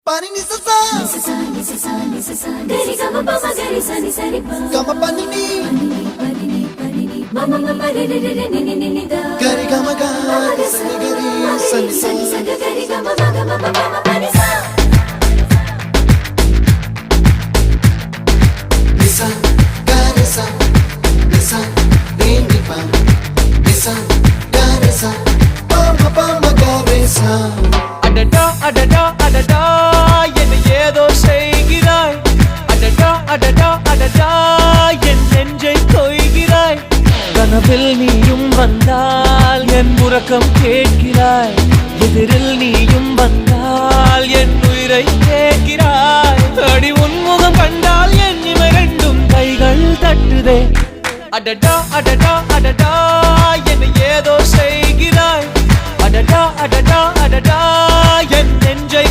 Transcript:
Pani ni sa sa gari ga ma pa ma gari sa ni sa ri pa ga ma pa ni ma ma ma ma re re re ni ni ni da gari ga ma ga sa ni gari sa ni sa gari ga ma ga ma pa ma pa ni sa ni sa gari sa re ni pa ni sa gari sa pa ma gari sa அடடா அடடா அடடா என்ன ஏதோ செய்கிறாய் அடடா அடடா அடடா என் நெஞ்சை கொய்கிறாய் கனவில் நீயும் வந்தால் என் உறக்கம் கேட்கிறாய் எதிரில் நீயும் வந்தால் என் உயிரை கேட்கிறாய் அடி உன்முகம் கண்டால் என் இமை ரெண்டும் கைகள் தட்டுதே அடடா அடடா அடடா என்ன ஏதோ செய்கிறாய் அடடா அடடா அடடா என் நெஞ்சை